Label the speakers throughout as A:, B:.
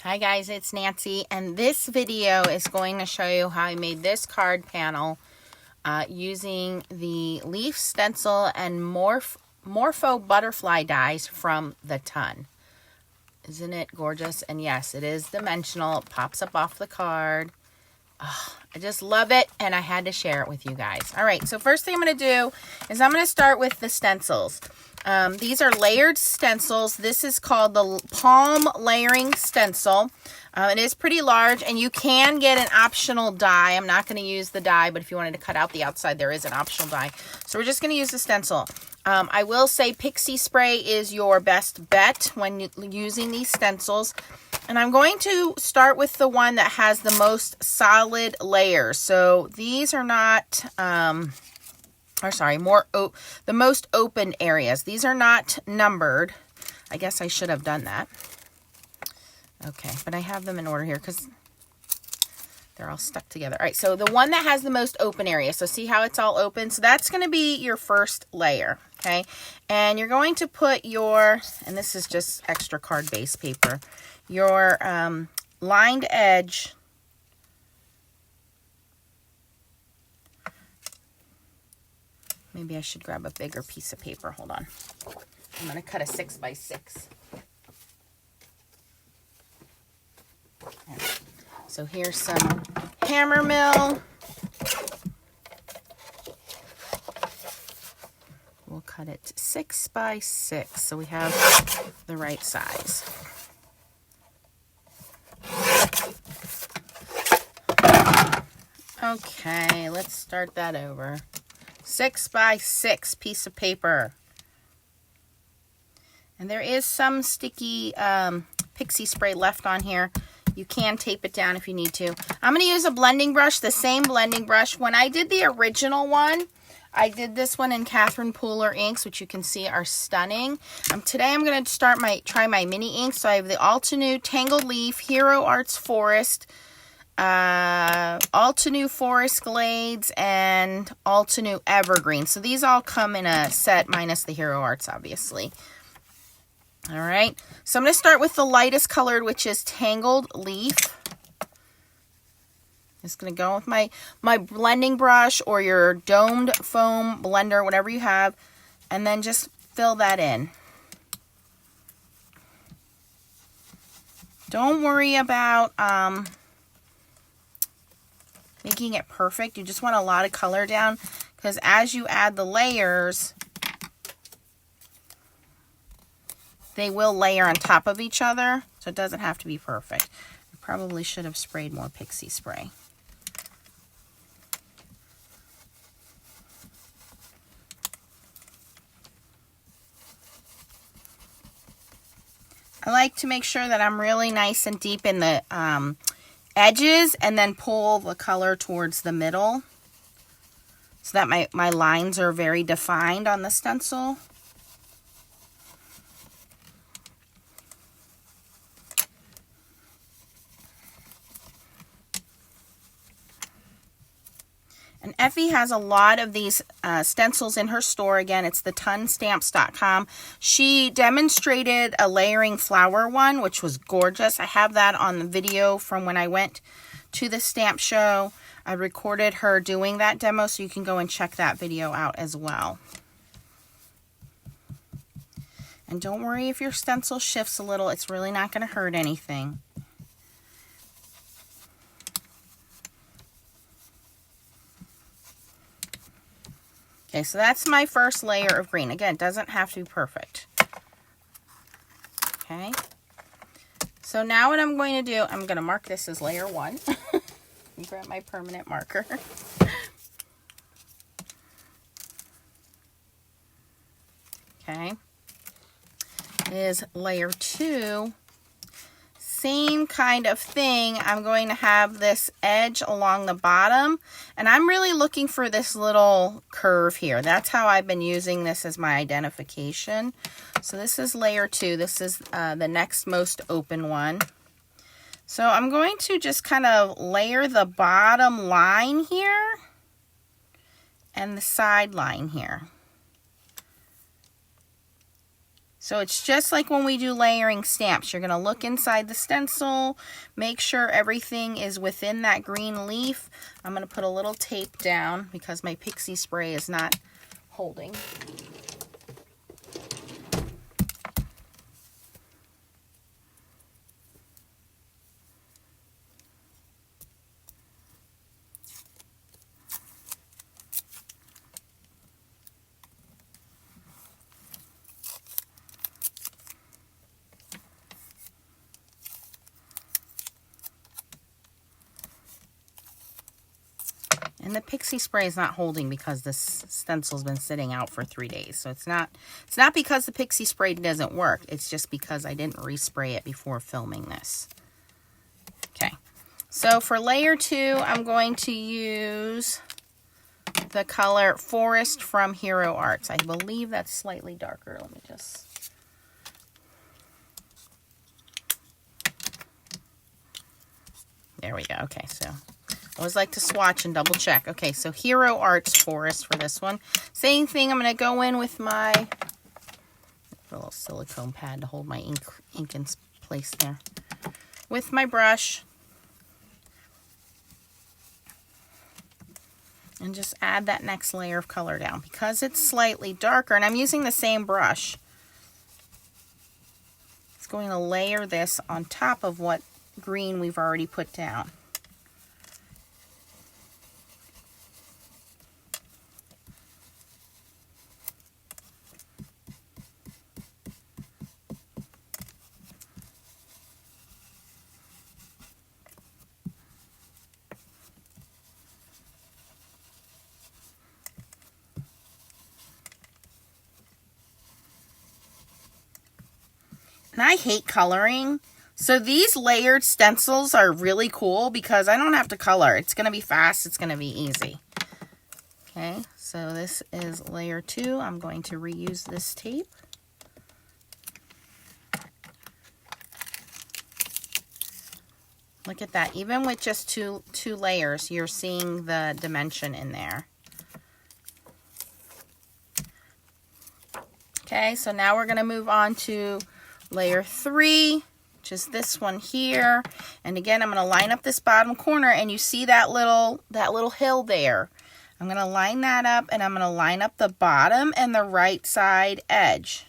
A: Hi guys, it's Nancy, and this video is going to show you how I made this card panel using the leaf stencil and Morpho butterfly dies from the ton. Isn't it gorgeous? And yes, it is dimensional. It pops up off the card. Oh, I just love it, and I had to share it with you guys. All right, so first thing I'm going to do is I'm going to start with the stencils. These are layered stencils. This is called the Palm Layering Stencil. It is pretty large, and you can get an optional die. I'm not going to use the die, but if you wanted to cut out the outside, there is an optional die. So we're just going to use the stencil. I will say pixie spray is your best bet when using these stencils. And I'm going to start with the one that has the most solid layers. So these are not... the most open areas. These are not numbered. I guess I should have done that. Okay, but I have them in order here because they're all stuck together. All right, so the one that has the most open area. So see how it's all open? So that's going to be your first layer, okay? And you're going to put your, and this is just extra card base paper, your lined edge. Maybe I should grab a bigger piece of paper. Hold on. I'm going to cut a 6x6. So here's some hammer mill. We'll cut it 6x6 so we have the right size. Okay, let's start that over. 6x6 piece of paper. And there is some sticky pixie spray left on here. You can tape it down if you need to. I'm going to use a blending brush, the same blending brush. When I did the original one, I did this one in Catherine Pooler inks, which you can see are stunning. Today I'm going to try my mini inks. So I have the Altenew Tangled Leaf, Hero Arts Forest, Altenew Forest Glades, and Altenew Evergreen. So these all come in a set minus the Hero Arts, obviously. All right, so I'm going to start with the lightest colored, which is Tangled Leaf. Just going to go with my blending brush or your domed foam blender, whatever you have, and then just fill that in. Don't worry about making it perfect. You just want a lot of color down because as you add the layers, they will layer on top of each other, so it doesn't have to be perfect. I probably should have sprayed more pixie spray. I like to make sure that I'm really nice and deep in the edges and then pull the color towards the middle so that my lines are very defined on the stencil. And Effie has a lot of these stencils in her store. Again, it's the tonstamps.com. She demonstrated a layering flower one, which was gorgeous. I have that on the video from when I went to the stamp show. I recorded her doing that demo, so you can go and check that video out as well. And don't worry if your stencil shifts a little. It's really not going to hurt anything. Okay, so that's my first layer of green. Again, it doesn't have to be perfect. Okay. So now what I'm going to do, I'm going to mark this as layer 1. Grab my permanent marker. Okay. Is layer 2. Same kind of thing. I'm going to have this edge along the bottom, and I'm really looking for this little curve here. That's how I've been using this as my identification. So this is layer 2. This is the next most open one. So I'm going to just kind of layer the bottom line here and the side line here. So it's just like when we do layering stamps. You're going to look inside the stencil, make sure everything is within that green leaf. I'm going to put a little tape down because my pixie spray is not holding. And the pixie spray is not holding because this stencil's been sitting out for 3 days. So it's not because the pixie spray doesn't work. It's just because I didn't respray it before filming this. Okay. So for layer 2, I'm going to use the color Forest from Hero Arts. I believe that's slightly darker. Let me just... There we go. Okay, so... I always like to swatch and double check. Okay, so Hero Arts Forest for this one. Same thing, I'm going to go in with my a little silicone pad to hold my ink in place there. With my brush. And just add that next layer of color down. Because it's slightly darker, and I'm using the same brush, it's going to layer this on top of what green we've already put down. And I hate coloring, so these layered stencils are really cool because I don't have to color. It's going to be fast, it's going to be easy. Okay, so this is layer 2. I'm going to reuse this tape. Look at that. Even with just two layers, you're seeing the dimension in there. Okay, so now we're going to move on to layer 3, which is this one here. And again, I'm going to line up this bottom corner, and you see that little hill there. I'm going to line that up, and I'm going to line up the bottom and the right side edge.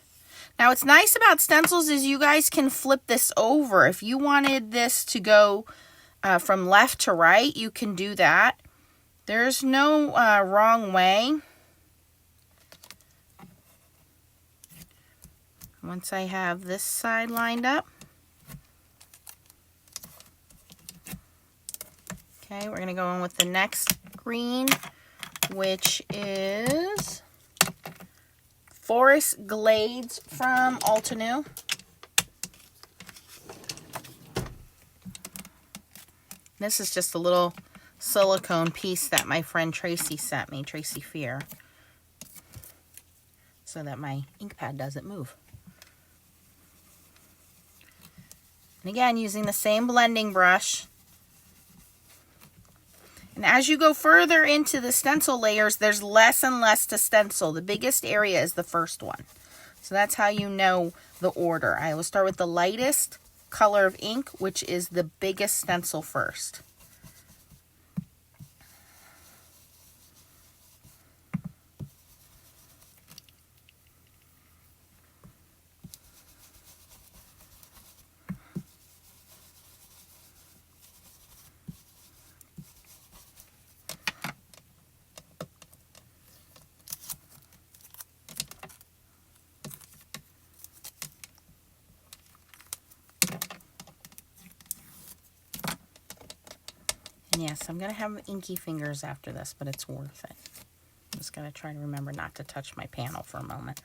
A: Now, what's nice about stencils is you guys can flip this over. If you wanted this to go from left to right, you can do that. There's no wrong way. Once I have this side lined up, okay, we're going to go in with the next green, which is Forest Glades from Altenew. This is just a little silicone piece that my friend Tracy sent me, Tracy Fear, so that my ink pad doesn't move. And again, using the same blending brush. And as you go further into the stencil layers, there's less and less to stencil. The biggest area is the first one. So that's how you know the order. I will start with the lightest color of ink, which is the biggest stencil first. Yes, I'm going to have inky fingers after this, but it's worth it. I'm just going to try to remember not to touch my panel for a moment.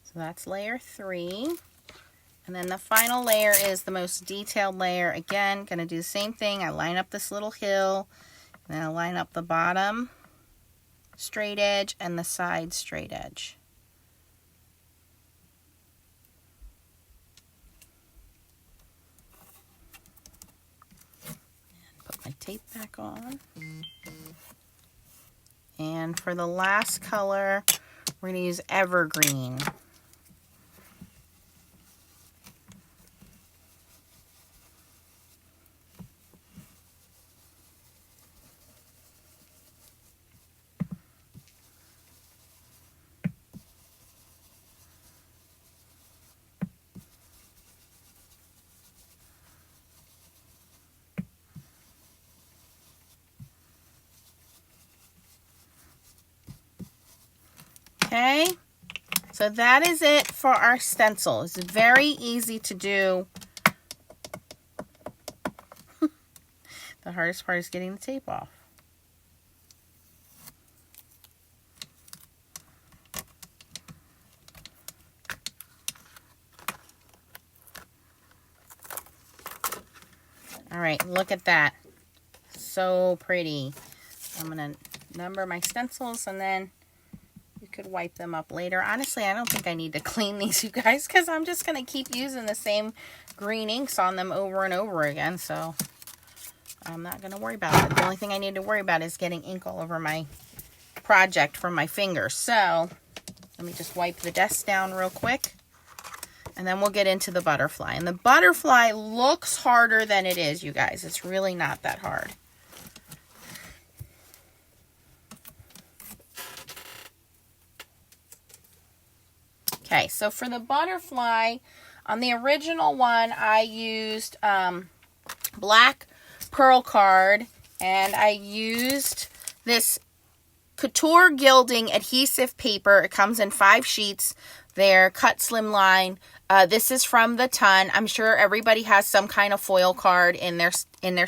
A: So that's layer 3. And then the final layer is the most detailed layer. Again, going to do the same thing. I line up this little hill, and then I line up the bottom straight edge and the side straight edge. My tape back on. And for the last color, we're going to use Evergreen. Okay, so that is it for our stencil. It's very easy to do. The hardest part is getting the tape off. All right, look at that. So pretty. I'm going to number my stencils and then you could wipe them up later. Honestly, I don't think I need to clean these, you guys, because I'm just going to keep using the same green inks on them over and over again. So I'm not going to worry about it. The only thing I need to worry about is getting ink all over my project from my fingers. So let me just wipe the desk down real quick. And then we'll get into the butterfly. And the butterfly looks harder than it is, you guys. It's really not that hard. Okay, so for the butterfly, on the original one, I used black pearl card. And I used this couture Gilding adhesive paper. It comes in 5 sheets. They're cut slimline. This is from the ton. I'm sure everybody has some kind of foil card in their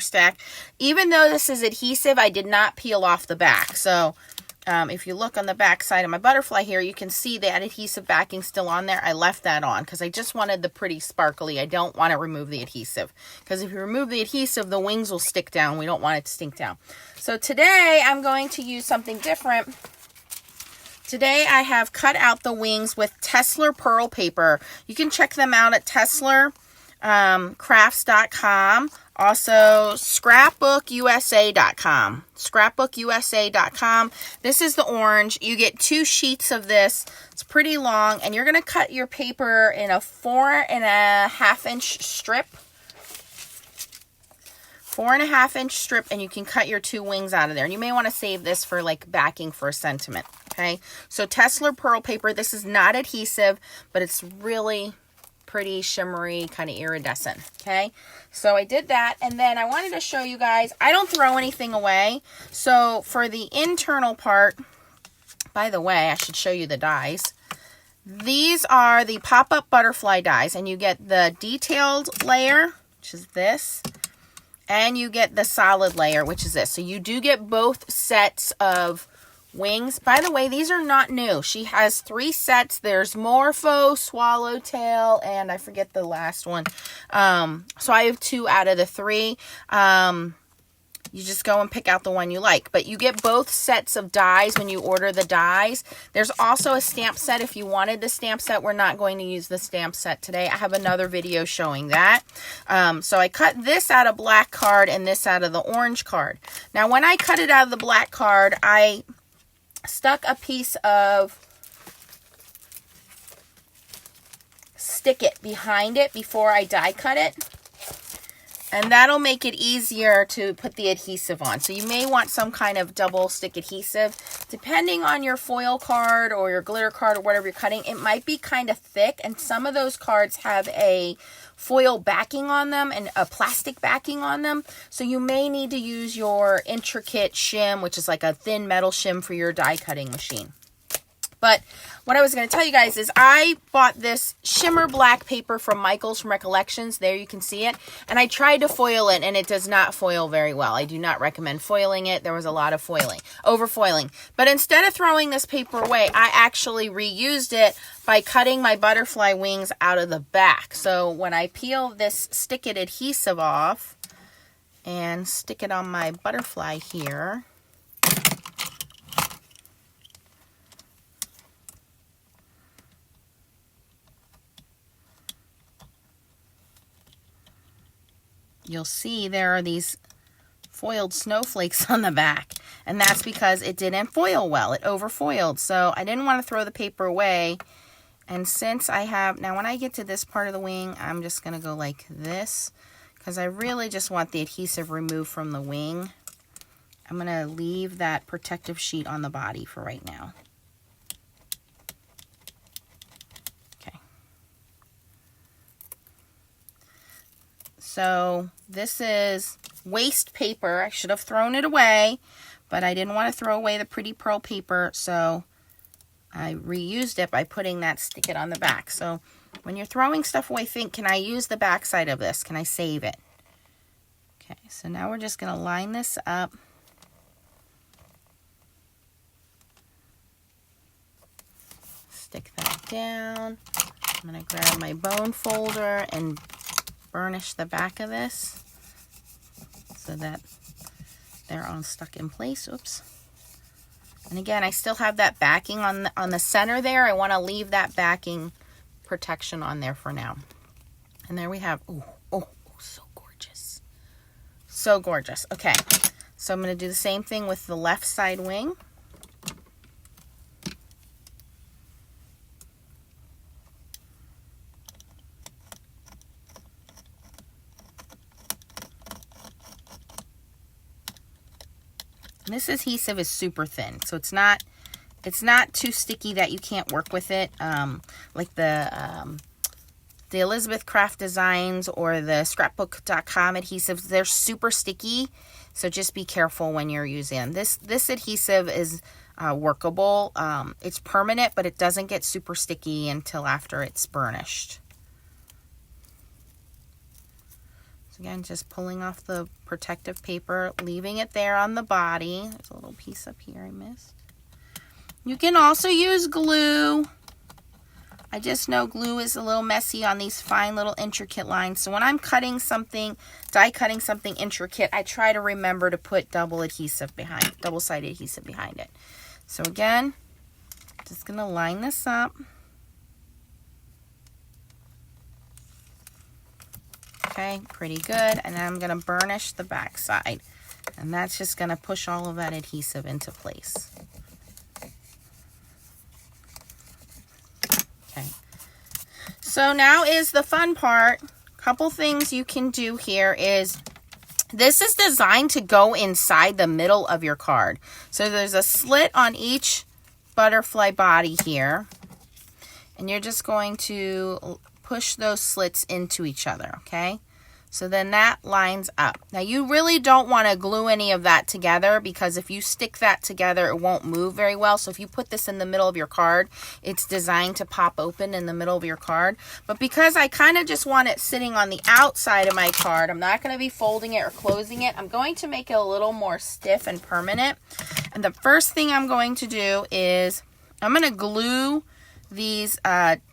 A: stack. Even though this is adhesive, I did not peel off the back. So if you look on the back side of my butterfly here, you can see that adhesive backing still on there. I left that on because I just wanted the pretty sparkly. I don't want to remove the adhesive because if you remove the adhesive, the wings will stick down. We don't want it to stink down. So today I'm going to use something different. Today I have cut out the wings with Tessler pearl paper. You can check them out at TesslerCrafts.com. Also scrapbookusa.com. Scrapbookusa.com. This is the orange. You get 2 sheets of this. It's pretty long, and you're going to cut your paper in a 4.5 inch strip. 4.5 inch strip, and you can cut your 2 wings out of there. And you may want to save this for like backing for a sentiment. Okay, so Tessler pearl paper. This is not adhesive, but it's really pretty shimmery, kind of iridescent. Okay, so I did that, and then I wanted to show you guys, I don't throw anything away. So for the internal part, by the way, I should show you the dies. These are the pop-up butterfly dies, and you get the detailed layer, which is this, and you get the solid layer, which is this. So you do get both sets of wings. By the way, these are not new. She has 3 sets. There's Morpho, Swallowtail, and I forget the last one. So I have 2 out of the 3. You just go and pick out the one you like. But you get both sets of dies when you order the dies. There's also a stamp set if you wanted the stamp set. We're not going to use the stamp set today. I have another video showing that. So I cut this out of black card and this out of the orange card. Now when I cut it out of the black card, I stuck a piece of stick it behind it before I die cut it, and that'll make it easier to put the adhesive on. So you may want some kind of double stick adhesive depending on your foil card or your glitter card or whatever you're cutting. It might be kind of thick, and some of those cards have a foil backing on them and a plastic backing on them. So you may need to use your intricate shim, which is like a thin metal shim for your die cutting machine. But what I was going to tell you guys is I bought this shimmer black paper from Michael's from Recollections. There you can see it. And I tried to foil it, and it does not foil very well. I do not recommend foiling it. There was a lot of over foiling. But instead of throwing this paper away, I actually reused it by cutting my butterfly wings out of the back. So when I peel this stick it adhesive off and stick it on my butterfly here, you'll see there are these foiled snowflakes on the back. And that's because it didn't foil well. It overfoiled. So I didn't want to throw the paper away. And since I have, now when I get to this part of the wing, I'm just going to go like this, because I really just want the adhesive removed from the wing. I'm going to leave that protective sheet on the body for right now. Okay. So this is waste paper. I should have thrown it away, but I didn't want to throw away the pretty pearl paper, so I reused it by putting that stick it on the back. So when you're throwing stuff away, think, can I use the back side of this? Can I save it? Okay, so now we're just going to line this up. Stick that down. I'm going to grab my bone folder and burnish the back of this so that they're all stuck in place. Oops. And again, I still have that backing on the center there. I want to leave that backing protection on there for now. And there we have, oh, so gorgeous. So gorgeous. Okay, so I'm going to do the same thing with the left side wing. And this adhesive is super thin, so it's not too sticky that you can't work with it. Like the Elizabeth Craft Designs or the scrapbook.com adhesives, they're super sticky, so just be careful when you're using them. This adhesive is workable. It's permanent, but it doesn't get super sticky until after it's burnished. Again, just pulling off the protective paper, leaving it there on the body. There's a little piece up here I missed. You can also use glue. I just know glue is a little messy on these fine little intricate lines. So when I'm cutting something, die cutting something intricate, I try to remember to put double-sided adhesive behind it. So again, just going to line this up. Okay, pretty good. And then I'm going to burnish the back side. And that's just going to push all of that adhesive into place. Okay. So now is the fun part. Couple things you can do here is, this is designed to go inside the middle of your card. So there's a slit on each butterfly body here. And you're just going to push those slits into each other, okay? So then that lines up. Now you really don't want to glue any of that together, because if you stick that together, it won't move very well. So if you put this in the middle of your card, it's designed to pop open in the middle of your card. But because I kind of just want it sitting on the outside of my card, I'm not going to be folding it or closing it. I'm going to make it a little more stiff and permanent. And the first thing I'm going to do is I'm going to glue these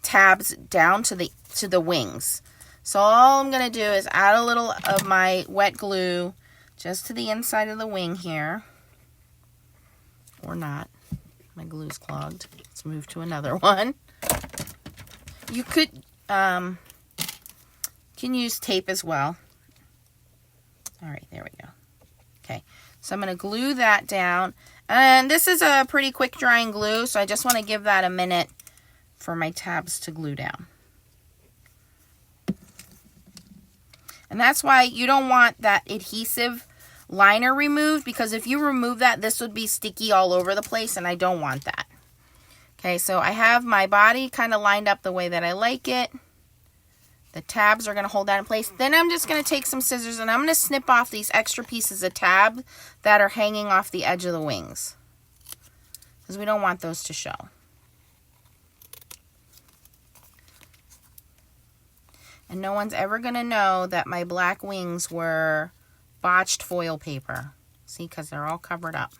A: tabs down to the wings. So all I'm going to do is add a little of my wet glue just to the inside of the wing here. Or not. My glue's clogged. Let's move to another one. You could can use tape as well. All right, there we go. Okay, so I'm going to glue that down. And this is a pretty quick drying glue, so I just want to give that a minute for my tabs to glue down. And that's why you don't want that adhesive liner removed, because if you remove that, this would be sticky all over the place, and I don't want that. Okay, so I have my body kind of lined up the way that I like it. The tabs are going to hold that in place. Then I'm just going to take some scissors and I'm going to snip off these extra pieces of tab that are hanging off the edge of the wings, because we don't want those to show. And no one's ever going to know that my black wings were botched foil paper. See, because they're all covered up.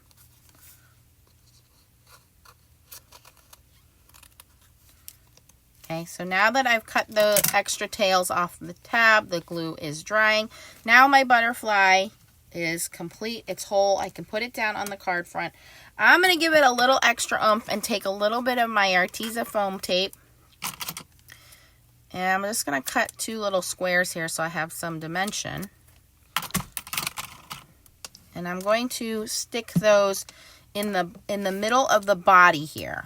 A: Okay, so now that I've cut the extra tails off the tab, the glue is drying. Now my butterfly is complete. It's whole. I can put it down on the card front. I'm going to give it a little extra oomph and take a little bit of my Arteza foam tape. And I'm just going to cut 2 little squares here so I have some dimension. And I'm going to stick those in the middle of the body here.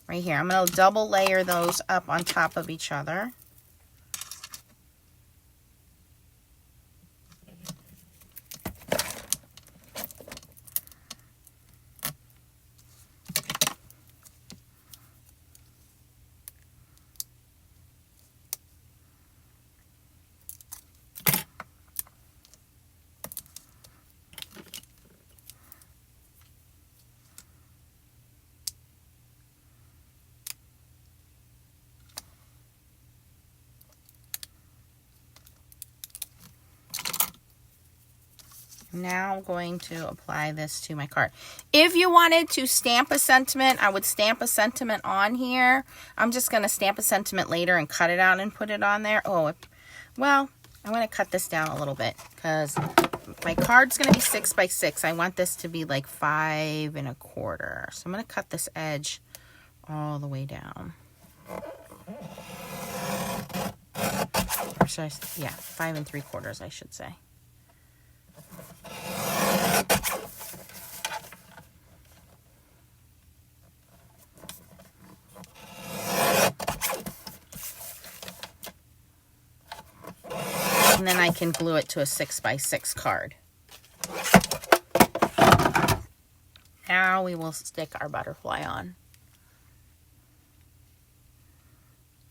A: Right here. I'm going to double layer those up on top of each other. Now I'm going to apply this to my card. If you wanted to stamp a sentiment, I would stamp a sentiment on here. I'm just going to stamp a sentiment later and cut it out and put it on there. Oh, well, I'm going to cut this down a little bit because my card's going to be 6 by 6. I want this to be like 5 1/4. So I'm going to cut this edge all the way down. Or should I, yeah, 5 3/4, I should say. And then I can glue it to a 6 by 6 card. Now we will stick our butterfly on.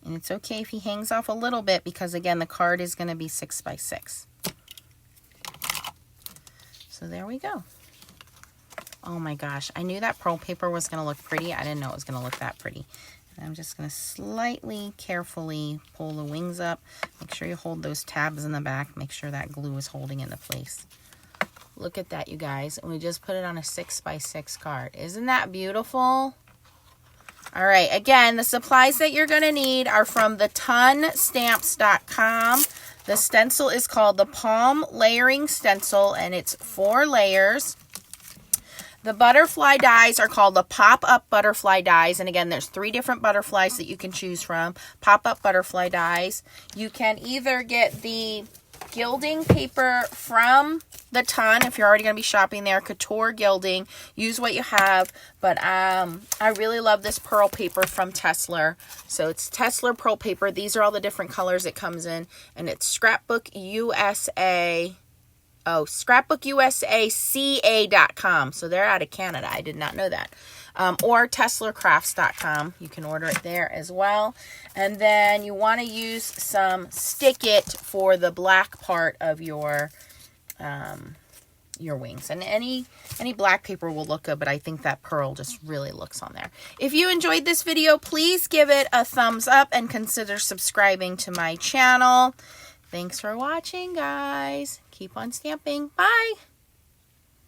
A: And it's okay if he hangs off a little bit because again, the card is going to be 6 by 6. So there we go. Oh my gosh, I knew that pearl paper was going to look pretty. I didn't know it was going to look that pretty. And I'm just going to slightly, carefully pull the wings up. Make sure you hold those tabs in the back. Make sure that glue is holding into place. Look at that, you guys. And we just put it on a 6 by 6 card. Isn't that beautiful? All right, again, the supplies that you're going to need are from theTonstamps.com. The stencil is called the Palm Layering Stencil, and it's 4 layers. The butterfly dies are called the pop-up butterfly dies. And again, there's 3 different butterflies that you can choose from. Pop-up butterfly dies. You can either get the gilding paper from the Ton if you're already going to be shopping there. Couture gilding. Use what you have. But I really love this pearl paper from Tesla. So it's Tesla pearl paper. These are all the different colors it comes in. And it's Scrapbook USA. Oh, scrapbookusaca.com. So they're out of Canada. I did not know that. Or TeslaCrafts.com. You can order it there as well. And then you want to use some Stick It for the black part of your wings. And any black paper will look good, but I think that pearl just really looks on there. If you enjoyed this video, please give it a thumbs up and consider subscribing to my channel. Thanks for watching, guys. Keep on stamping. Bye.